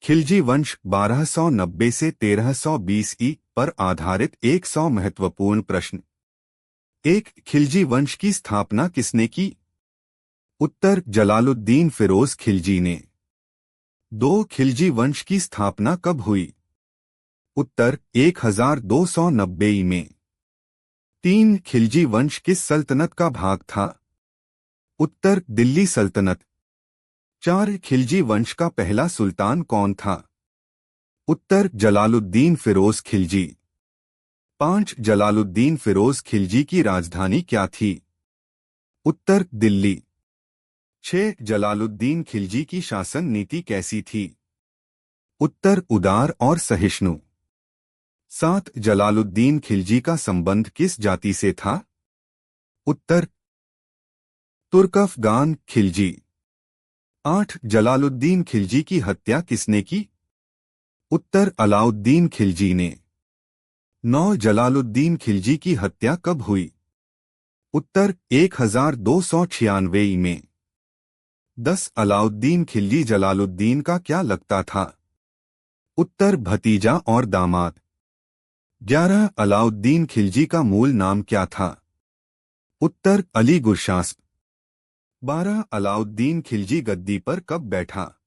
खिलजी वंश 1290 से 1320 ई पर आधारित 100 महत्वपूर्ण प्रश्न। 1. खिलजी वंश की स्थापना किसने की? उत्तर जलालुद्दीन फिरोज खिलजी ने। 2. खिलजी वंश की स्थापना कब हुई? उत्तर 1290 ई में। 3. खिलजी वंश किस सल्तनत का भाग था? उत्तर दिल्ली सल्तनत। 4. खिलजी वंश का पहला सुल्तान कौन था? उत्तर जलालुद्दीन फिरोज खिलजी। 5. जलालुद्दीन फिरोज खिलजी की राजधानी क्या थी? उत्तर दिल्ली। 6. जलालुद्दीन खिलजी की शासन नीति कैसी थी? उत्तर उदार और सहिष्णु। 7. जलालुद्दीन खिलजी का संबंध किस जाति से था? उत्तर तुर्क अफगान खिलजी। 8. जलालुद्दीन खिलजी की हत्या किसने की? उत्तर अलाउद्दीन खिलजी ने। 9. जलालुद्दीन खिलजी की हत्या कब हुई? उत्तर 1296 ई में। 10. अलाउद्दीन खिलजी जलालुद्दीन का क्या लगता था? उत्तर भतीजा और दामाद। 11. अलाउद्दीन खिलजी का मूल नाम क्या था? उत्तर अली गुरशास्प। 12. अलाउद्दीन खिलजी गद्दी पर कब बैठा?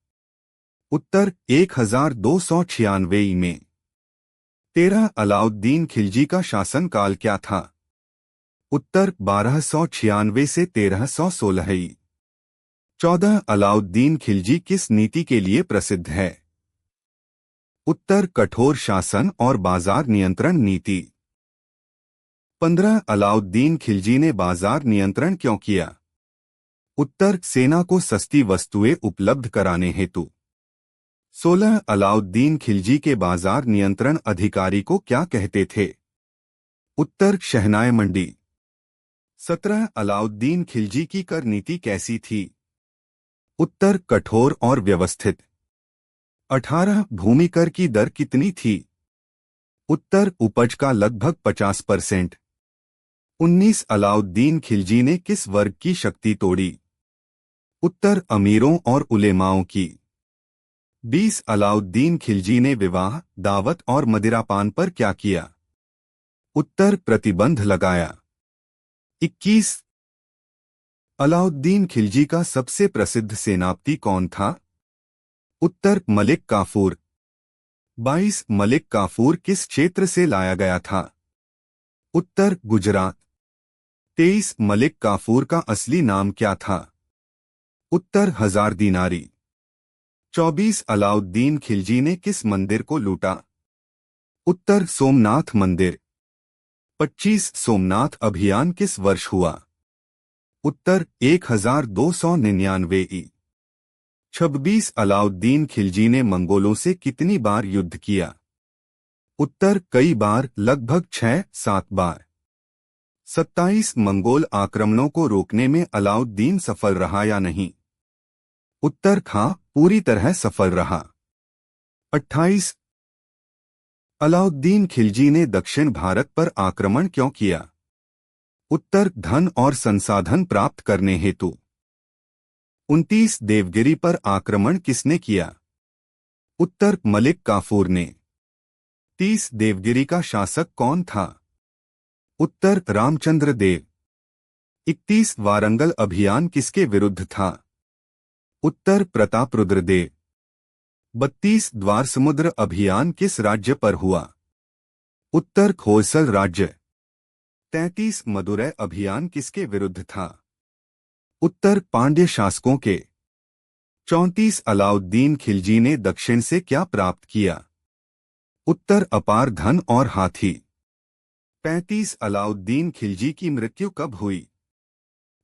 उत्तर 1296 ई में। 13. अलाउद्दीन खिलजी का शासनकाल क्या था? उत्तर 1296 से 1316 ई। 14. अलाउद्दीन खिलजी किस नीति के लिए प्रसिद्ध है? उत्तर कठोर शासन और बाजार नियंत्रण नीति। 15. अलाउद्दीन खिलजी ने बाजार नियंत्रण क्यों किया? उत्तर सेना को सस्ती वस्तुएं उपलब्ध कराने हेतु। 16. अलाउद्दीन खिलजी के बाजार नियंत्रण अधिकारी को क्या कहते थे? उत्तर शहनाई मंडी। 17. अलाउद्दीन खिलजी की कर नीति कैसी थी? उत्तर कठोर और व्यवस्थित। 18. भूमि कर की दर कितनी थी? उत्तर उपज का लगभग 50%। 19. अलाउद्दीन खिलजी ने किस वर्ग की शक्ति तोड़ी? उत्तर अमीरों और उलेमाओं की। 20. अलाउद्दीन खिलजी ने विवाह, दावत और मदिरापान पर क्या किया? उत्तर प्रतिबंध लगाया। 21. अलाउद्दीन खिलजी का सबसे प्रसिद्ध सेनापति कौन था? उत्तर मलिक काफूर। 22. मलिक काफूर किस क्षेत्र से लाया गया था? उत्तर गुजरात। 23. मलिक काफूर का असली नाम क्या था? उत्तर हजार दीनारी। 24. अलाउद्दीन खिलजी ने किस मंदिर को लूटा? उत्तर सोमनाथ मंदिर। 25. सोमनाथ अभियान किस वर्ष हुआ? उत्तर 1299 ई। 26. अलाउद्दीन खिलजी ने मंगोलों से कितनी बार युद्ध किया? उत्तर कई बार, लगभग 6-7 बार। 27. मंगोल आक्रमणों को रोकने में अलाउद्दीन सफल रहा या नहीं? उत्तर हाँ, पूरी तरह सफल रहा। 28. अलाउद्दीन खिलजी ने दक्षिण भारत पर आक्रमण क्यों किया? उत्तर धन और संसाधन प्राप्त करने हेतु। 29. देवगिरी पर आक्रमण किसने किया? उत्तर मलिक काफूर ने। 30. देवगिरी का शासक कौन था? उत्तर रामचंद्र देव। 31. वारंगल अभियान किसके विरुद्ध था? उत्तर प्रतापरुद्र देव। 32. द्वार समुद्र अभियान किस राज्य पर हुआ? उत्तर खोसल राज्य। 33. मदुरै अभियान किसके विरुद्ध था? उत्तर पांड्य शासकों के। 34. अलाउद्दीन खिलजी ने दक्षिण से क्या प्राप्त किया? उत्तर अपार धन और हाथी। 35. अलाउद्दीन खिलजी की मृत्यु कब हुई?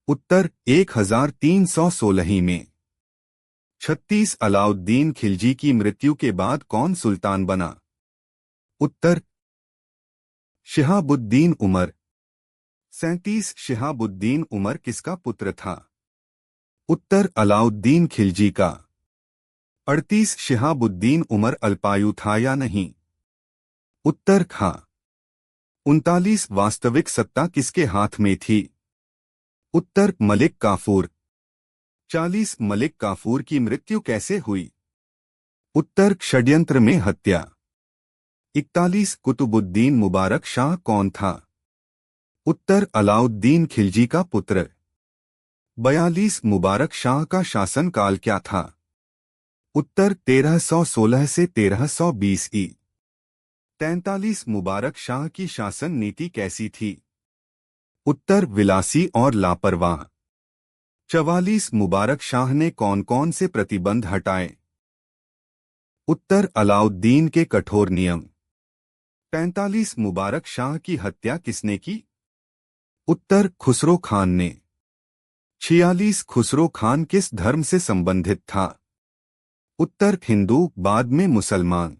उत्तर 1316 ई में। 36. अलाउद्दीन खिलजी की मृत्यु के बाद कौन सुल्तान बना? उत्तर शिहाबुद्दीन उमर। 37. शिहाबुद्दीन उमर किसका पुत्र था? उत्तर अलाउद्दीन खिलजी का। 38. शिहाबुद्दीन उमर अल्पायु था या नहीं? उत्तर था। 39. वास्तविक सत्ता किसके हाथ में थी? उत्तर मलिक काफूर। 40. मलिक काफूर की मृत्यु कैसे हुई? उत्तर षड्यंत्र में हत्या। 41 कुतुबुद्दीन मुबारक शाह कौन था? उत्तर अलाउद्दीन खिलजी का पुत्र। 42 मुबारक शाह का शासनकाल क्या था? उत्तर 1316 से 1320 ई। 43 मुबारक शाह की शासन नीति कैसी थी? उत्तर विलासी और लापरवाह। 44 मुबारक शाह ने कौन कौन से प्रतिबंध हटाए? उत्तर अलाउद्दीन के कठोर नियम। 45 मुबारक शाह की हत्या किसने की? उत्तर खुसरो खान ने। 46 खुसरो खान किस धर्म से संबंधित था? उत्तर हिंदू, बाद में मुसलमान।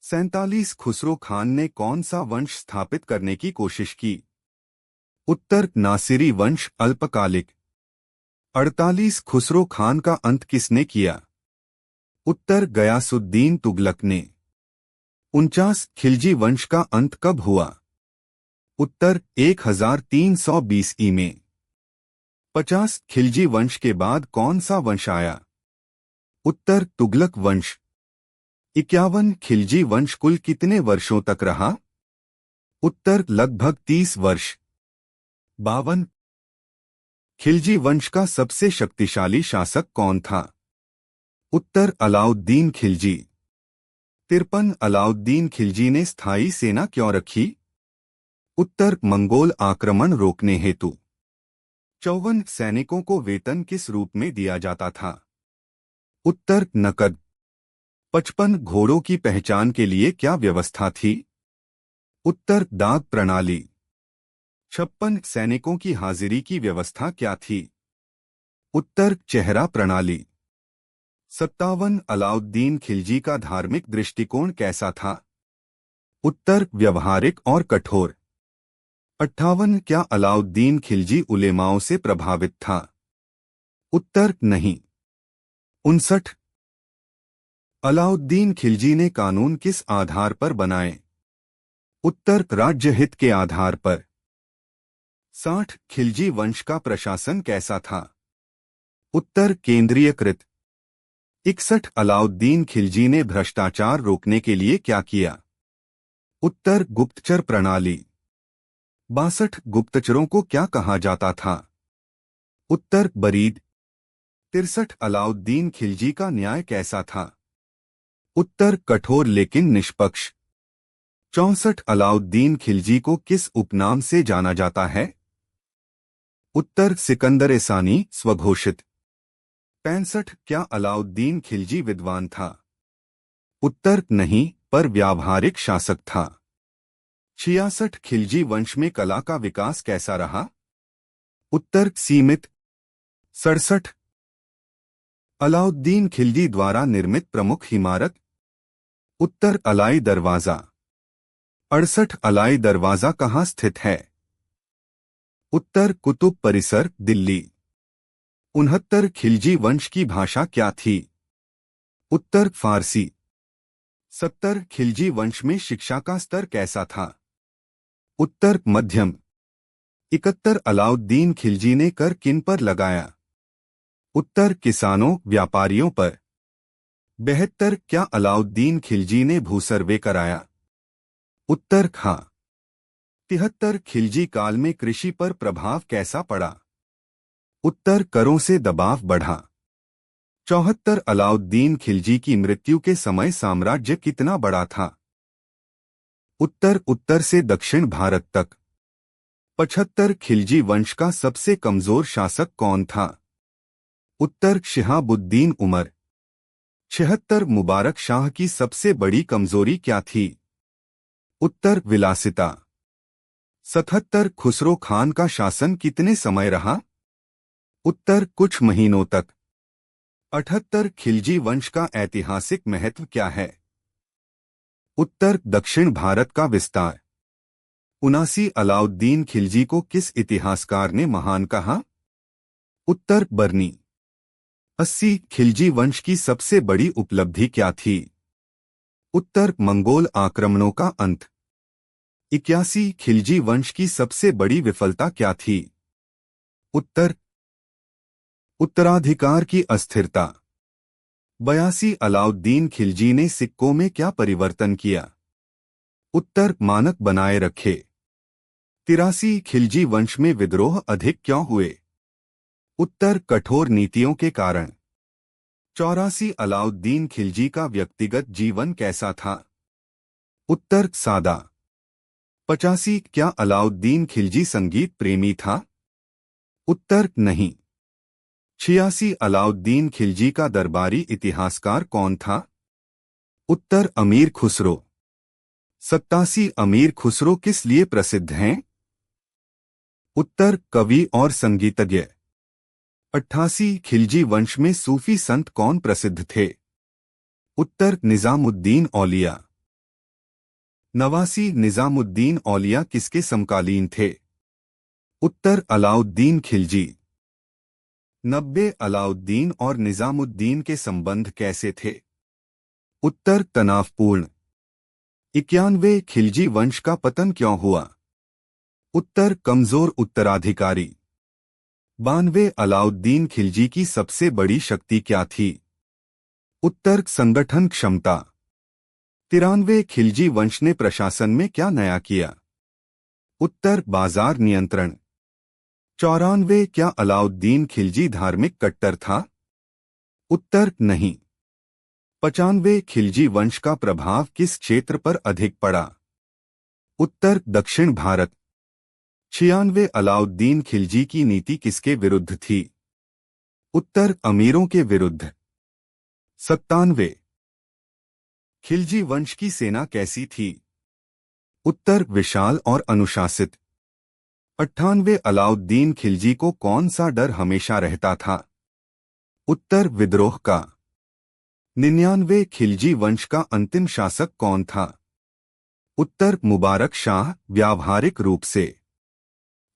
47 खुसरो खान ने कौन सा वंश स्थापित करने की कोशिश की? उत्तर नासिरी वंश, अल्पकालिक। 48 खुसरो खान का अंत किसने किया? उत्तर गयासुद्दीन तुगलक ने। 49 खिलजी वंश का अंत कब हुआ? उत्तर 1320 ई में। 50 खिलजी वंश के बाद कौन सा वंश आया? उत्तर तुगलक वंश। 51 खिलजी वंश कुल कितने वर्षों तक रहा? उत्तर लगभग 30 वर्ष। 52 खिलजी वंश का सबसे शक्तिशाली शासक कौन था? उत्तर अलाउद्दीन खिलजी। 53 अलाउद्दीन खिलजी ने स्थायी सेना क्यों रखी? उत्तर मंगोल आक्रमण रोकने हेतु। 54 सैनिकों को वेतन किस रूप में दिया जाता था? उत्तर नकद। 55 घोड़ों की पहचान के लिए क्या व्यवस्था थी? उत्तर दाग प्रणाली। 56 सैनिकों की हाजिरी की व्यवस्था क्या थी? उत्तर चेहरा प्रणाली। 57 अलाउद्दीन खिलजी का धार्मिक दृष्टिकोण कैसा था? उत्तर व्यवहारिक और कठोर। 58 क्या अलाउद्दीन खिलजी उलेमाओं से प्रभावित था? उत्तर नहीं। 59 अलाउद्दीन खिलजी ने कानून किस आधार पर बनाए? उत्तर राज्य हित के आधार पर। 60 खिलजी वंश का प्रशासन कैसा था? उत्तर केंद्रीयकृत। 61 अलाउद्दीन खिलजी ने भ्रष्टाचार रोकने के लिए क्या किया? उत्तर गुप्तचर प्रणाली। 62 गुप्तचरों को क्या कहा जाता था? उत्तर बरीद। 63 अलाउद्दीन खिलजी का न्याय कैसा था? उत्तर कठोर लेकिन निष्पक्ष। 64 अलाउद्दीन खिलजी को किस उपनाम से जाना जाता है? उत्तर सिकंदर सानी, स्वघोषित। 65 क्या अलाउद्दीन खिलजी विद्वान था? उत्तर नहीं, पर व्यावहारिक शासक था। 66 खिलजी वंश में कला का विकास कैसा रहा? उत्तर सीमित। 67 अलाउद्दीन खिलजी द्वारा निर्मित प्रमुख इमारत? उत्तर अलाई दरवाजा। 68 अलाई दरवाजा कहाँ स्थित है? उत्तर कुतुब परिसर, दिल्ली। 69 खिलजी वंश की भाषा क्या थी? उत्तर फारसी। 70 खिलजी वंश में शिक्षा का स्तर कैसा था? उत्तर मध्यम। 71 अलाउद्दीन खिलजी ने कर किन पर लगाया? उत्तर किसानों, व्यापारियों पर। 72 क्या अलाउद्दीन खिलजी ने भूसर्वे कराया? उत्तर हाँ। 73 खिलजी काल में कृषि पर प्रभाव कैसा पड़ा? उत्तर करों से दबाव बढ़ा। 74 अलाउद्दीन खिलजी की मृत्यु के समय साम्राज्य कितना बड़ा था? उत्तर उत्तर से दक्षिण भारत तक। 75 खिलजी वंश का सबसे कमजोर शासक कौन था? उत्तर शिहाबुद्दीन उमर। 76 मुबारक शाह की सबसे बड़ी कमजोरी क्या थी? उत्तर विलासिता। 77 खुसरो खान का शासन कितने समय रहा? उत्तर कुछ महीनों तक। 78 खिलजी वंश का ऐतिहासिक महत्व क्या है? उत्तर दक्षिण भारत का विस्तार। 79 अलाउद्दीन खिलजी को किस इतिहासकार ने महान कहा? उत्तर बर्नी। 80 खिलजी वंश की सबसे बड़ी उपलब्धि क्या थी? उत्तर मंगोल आक्रमणों का अंत। 81 खिलजी वंश की सबसे बड़ी विफलता क्या थी? उत्तर उत्तराधिकार की अस्थिरता। 82 अलाउद्दीन खिलजी ने सिक्कों में क्या परिवर्तन किया? उत्तर मानक बनाए रखे। 83 खिलजी वंश में विद्रोह अधिक क्यों हुए? उत्तर कठोर नीतियों के कारण। 84 अलाउद्दीन खिलजी का व्यक्तिगत जीवन कैसा था? उत्तर सादा। 85 क्या अलाउद्दीन खिलजी संगीत प्रेमी था? उत्तर नहीं। 86 अलाउद्दीन खिलजी का दरबारी इतिहासकार कौन था? उत्तर अमीर खुसरो। 87 अमीर खुसरो किस लिए प्रसिद्ध हैं? उत्तर कवि और संगीतज्ञ। 88 खिलजी वंश में सूफी संत कौन प्रसिद्ध थे? उत्तर निजामुद्दीन औलिया। 89 निजामुद्दीन औलिया किसके समकालीन थे? उत्तर अलाउद्दीन खिलजी। 90 अलाउद्दीन और निजामुद्दीन के संबंध कैसे थे? उत्तर तनावपूर्ण। 91 खिलजी वंश का पतन क्यों हुआ? उत्तर कमजोर उत्तराधिकारी। 92 अलाउद्दीन खिलजी की सबसे बड़ी शक्ति क्या थी? उत्तर संगठन क्षमता। 93 खिलजी वंश ने प्रशासन में क्या नया किया? उत्तर बाजार नियंत्रण। 94 क्या अलाउद्दीन खिलजी धार्मिक कट्टर था? उत्तर नहीं। 95 खिलजी वंश का प्रभाव किस क्षेत्र पर अधिक पड़ा? उत्तर दक्षिण भारत। 96 अलाउद्दीन खिलजी की नीति किसके विरुद्ध थी? उत्तर अमीरों के विरुद्ध। 97 खिलजी वंश की सेना कैसी थी? उत्तर विशाल और अनुशासित। 98 अलाउद्दीन खिलजी को कौन सा डर हमेशा रहता था? उत्तर विद्रोह का। 99 खिलजी वंश का अंतिम शासक कौन था? उत्तर मुबारक शाह व्यावहारिक रूप से।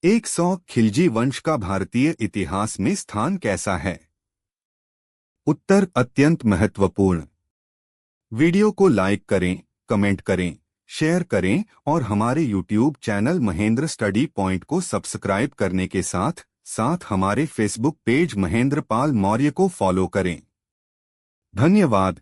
100 खिलजी वंश का भारतीय इतिहास में स्थान कैसा है? उत्तर अत्यंत महत्वपूर्ण। वीडियो को लाइक करें, कमेंट करें, शेयर करें और हमारे YouTube channel Mahendra study point को सब्सक्राइब करने के साथ साथ हमारे फेसबुक पेज महेंद्र पाल मौर्य को फॉलो करें। धन्यवाद।